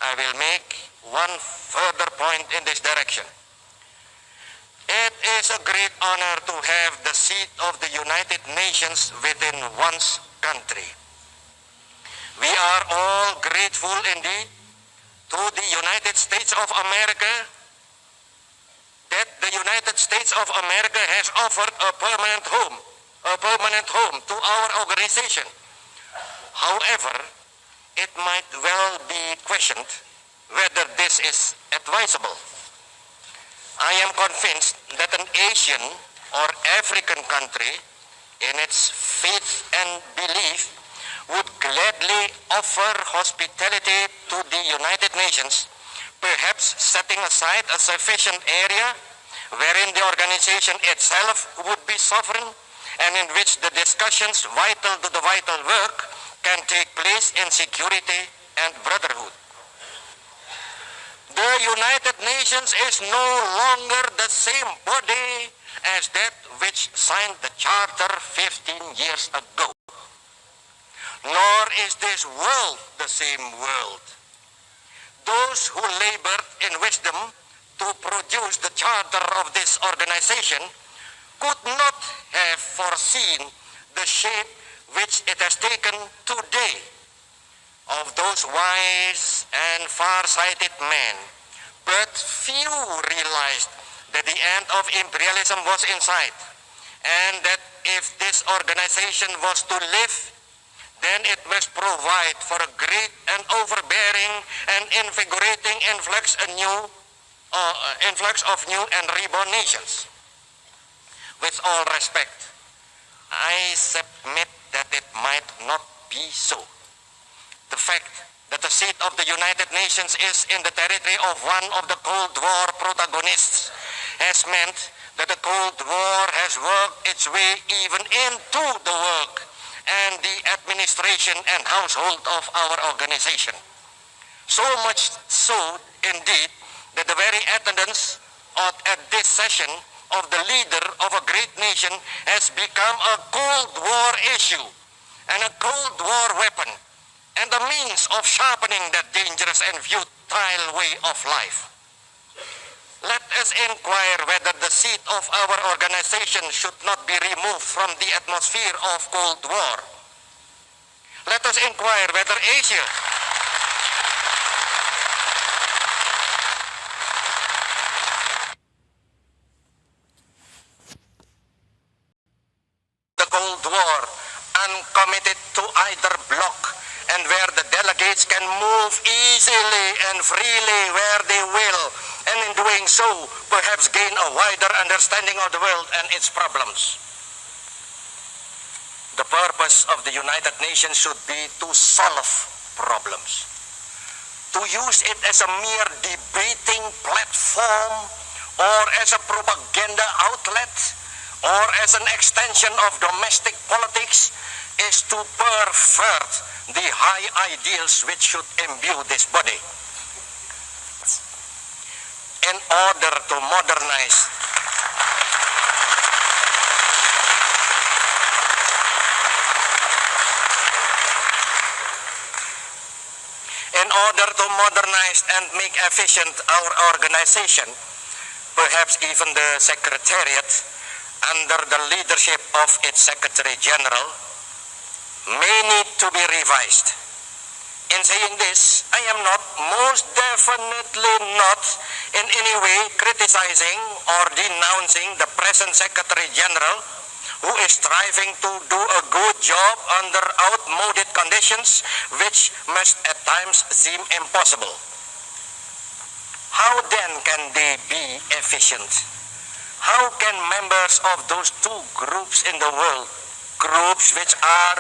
I will make one further point in this direction. It is a great honor to have the seat of the United Nations within one's country. We are all grateful indeed to the United States of America that the United States of America has offered a permanent home a permanent home to our organization. However, it might well be questioned whether this is advisable. I am convinced that an Asian or African country, in its faith and belief, would gladly offer hospitality to the United Nations, perhaps setting aside a sufficient area wherein the organization itself would be sovereign and in which the discussions vital to the vital work can take place in security and brotherhood. The United Nations is no longer the same body as that which signed the Charter 15 years ago. Nor is this world the same world. Those who labored in wisdom to produce the charter of this organization could not have foreseen the shape which it has taken today. Of those wise and far-sighted men, but few realized that the end of imperialism was in sight, and that if this organization was to live, then it must provide for a great and overbearing and invigorating influx of new and reborn nations. With all respect, I submit that it might not be so. The fact that the seat of the United Nations is in the territory of one of the Cold War protagonists has meant that the Cold War has worked its way even into the work and the administration and household of our organization. So much so, indeed, that the very attendance at this session of the leader of a great nation has become a Cold War issue and a Cold War weapon and a means of sharpening that dangerous and futile way of life. Let us inquire whether the seat of our organization should not be removed from the atmosphere of Cold War. Let us inquire whether Asia the Cold War uncommitted to either bloc, and where the delegates can move easily and freely where they will, and in doing so, perhaps gain a wider understanding of the world and its problems. The purpose of the United Nations should be to solve problems. To use it as a mere debating platform, or as a propaganda outlet, or as an extension of domestic politics, is to pervert the high ideals which should imbue this body. In order to modernize and make efficient our organization, perhaps even the Secretariat, under the leadership of its Secretary General, may need to be revised. In saying this, I am not, most definitely not, in any way criticizing or denouncing the present Secretary General, who is striving to do a good job under outmoded conditions which must at times seem impossible. How then can they be efficient? How can members of those two groups in the world, groups which are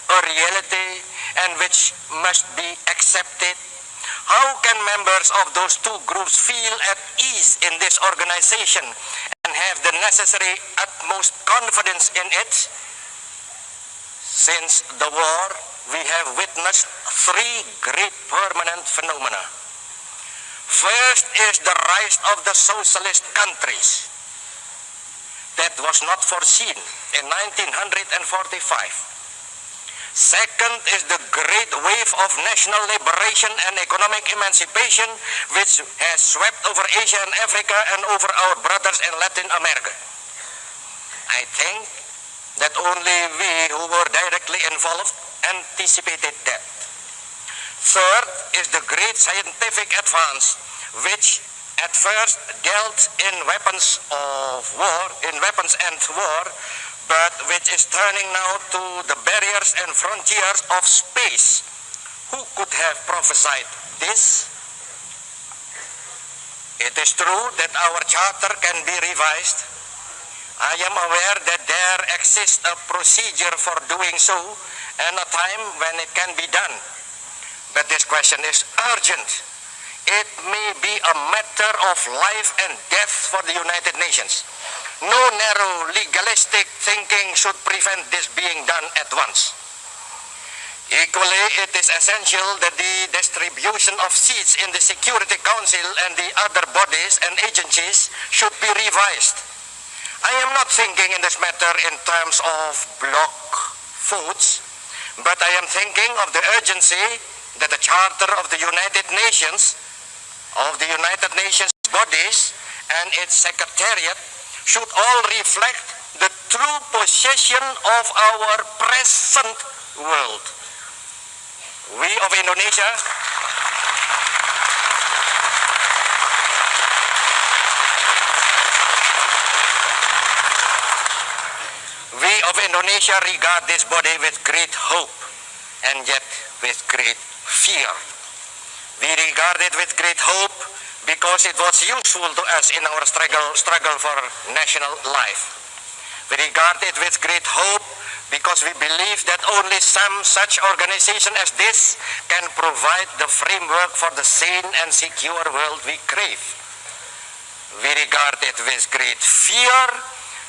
a reality and which must be accepted, how can members of those two groups feel at ease in this organization and have the necessary utmost confidence in it? Since the war, we have witnessed three great permanent phenomena. First is the rise of the socialist countries. That was not foreseen in 1945. Second is the great wave of national liberation and economic emancipation which has swept over Asia and Africa and over our brothers in Latin America. I think that only we who were directly involved anticipated that. Third is the great scientific advance which at first dealt in weapons and war, but which is turning now to the barriers and frontiers of space. Who could have prophesied this? It is true that our charter can be revised. I am aware that there exists a procedure for doing so and a time when it can be done. But this question is urgent. It may be a matter of life and death for the United Nations. No narrow legalistic thinking should prevent this being done at once. Equally, it is essential that the distribution of seats in the Security Council and the other bodies and agencies should be revised. I am not thinking in this matter in terms of block votes, but I am thinking of the urgency that the Charter of the United Nations, bodies and its Secretariat should all reflect the true position of our present world. We of Indonesia regard this body with great hope and yet with great fear. We regard it with great hope because it was useful to us in our struggle for national life. We regard it with great hope because we believe that only some such organization as this can provide the framework for the sane and secure world we crave. We regard it with great fear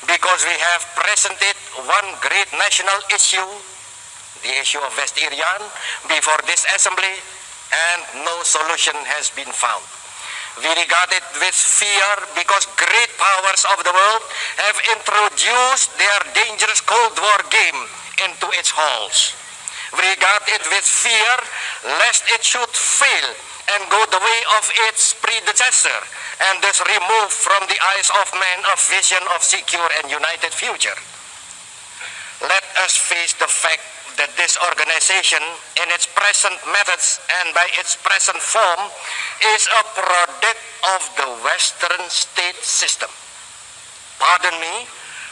because we have presented one great national issue, the issue of West Irian, before this assembly, and no solution has been found. We regard it with fear because great powers of the world have introduced their dangerous Cold War game into its halls. We regard it with fear lest it should fail and go the way of its predecessor and thus remove from the eyes of men a vision of secure and united future. Let us face the fact that this organization in its present methods and by its present form is a product of the Western state system. Pardon me,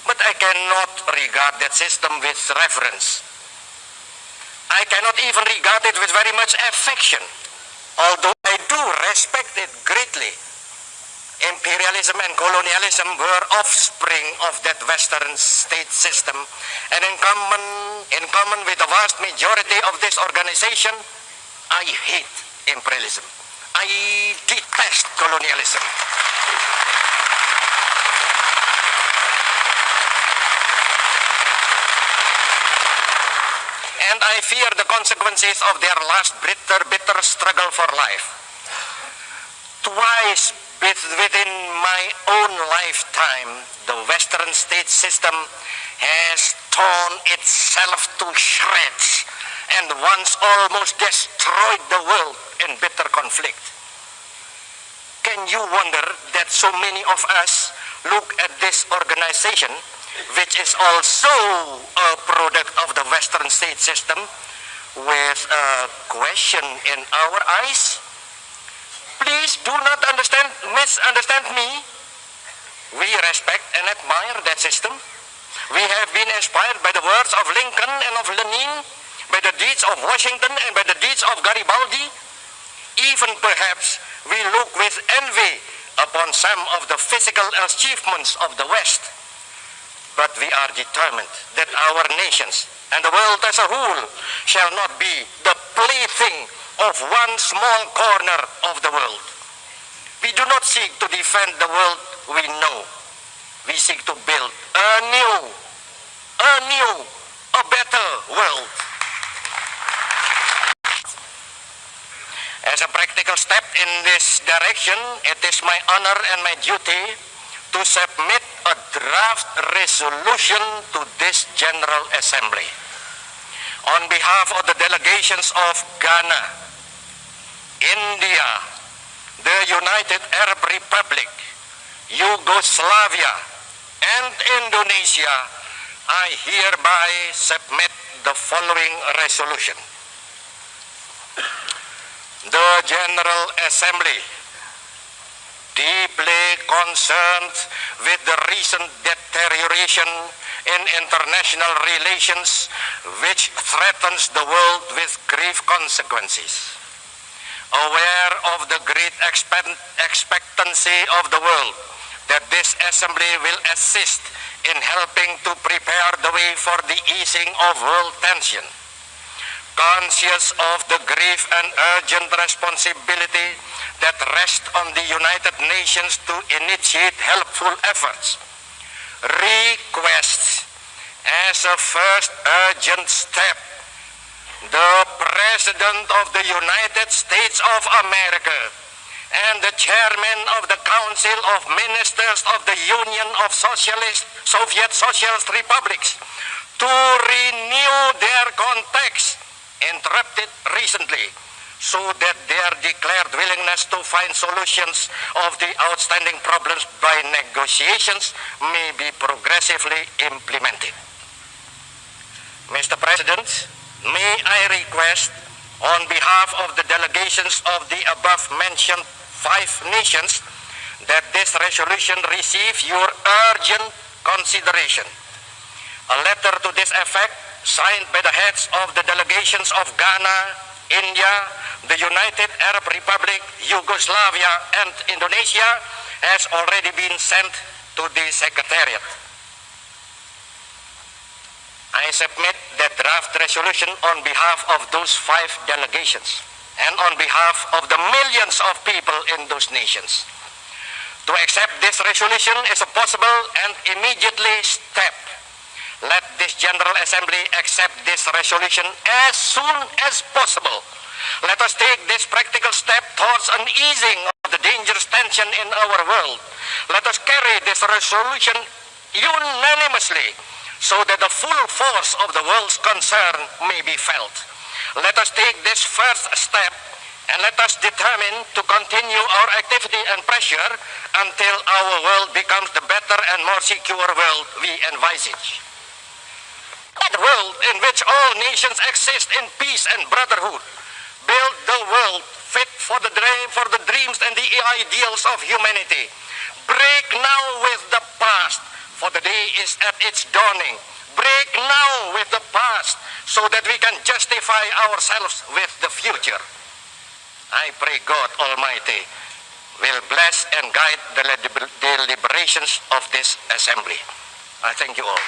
but I cannot regard that system with reverence. I cannot even regard it with very much affection, although I do respect it greatly. Imperialism and colonialism were offspring of that Western state system, and in common with the vast majority of this organization, I hate imperialism. I detest colonialism. And I fear the consequences of their last bitter struggle for life. Twice within my own lifetime, the Western state system has torn itself to shreds and once almost destroyed the world in bitter conflict. Can you wonder that so many of us look at this organization, which is also a product of the Western state system, with a question in our eyes? Please do not misunderstand me. We respect and admire that system. We have been inspired by the words of Lincoln and of Lenin, by the deeds of Washington and by the deeds of Garibaldi. Even perhaps we look with envy upon some of the physical achievements of the West. But we are determined that our nations and the world as a whole shall not be the plaything of one small corner of the world. We do not seek to defend the world we know. We seek to build a better world. As a practical step in this direction, it is my honor and my duty to submit a draft resolution to this General Assembly. On behalf of the delegations of Ghana, India, the United Arab Republic, Yugoslavia, and Indonesia, I hereby submit the following resolution. The General Assembly, deeply concerned with the recent deterioration in international relations which threatens the world with grave consequences. Aware of the great expectancy of the world that this assembly will assist in helping to prepare the way for the easing of world tension, conscious of the grave and urgent responsibility that rests on the United Nations to initiate helpful efforts, requests as a first urgent step the President of the United States of America and the Chairman of the Council of Ministers of the Union of Soviet Socialist Republics to renew their contacts interrupted recently, so that their declared willingness to find solutions of the outstanding problems by negotiations may be progressively implemented. Mr. President, may I request on behalf of the delegations of the above-mentioned 5 nations that this resolution receive your urgent consideration. A letter to this effect, signed by the heads of the delegations of Ghana, India, the United Arab Republic, Yugoslavia, and Indonesia, has already been sent to the Secretariat. I submit the draft resolution on behalf of those 5 delegations and on behalf of the millions of people in those nations. To accept this resolution is a possible and immediately step. Let this General Assembly accept this resolution as soon as possible. Let us take this practical step towards an easing of the dangerous tension in our world. Let us carry this resolution unanimously so that the full force of the world's concern may be felt. Let us take this first step and let us determine to continue our activity and pressure until our world becomes the better and more secure world we envisage. A world in which all nations exist in peace and brotherhood. Build the world fit for the dreams and the ideals of humanity. Break now with the past, for the day is at its dawning. Break now with the past, so that we can justify ourselves with the future. I pray God Almighty will bless and guide the deliberations of this assembly. I thank you all.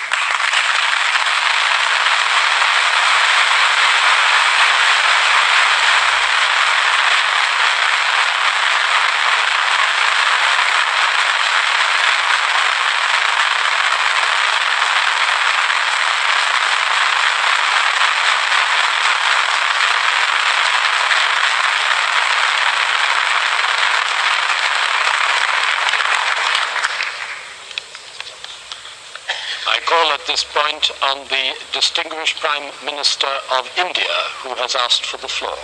I call at this point on the distinguished Prime Minister of India, who has asked for the floor.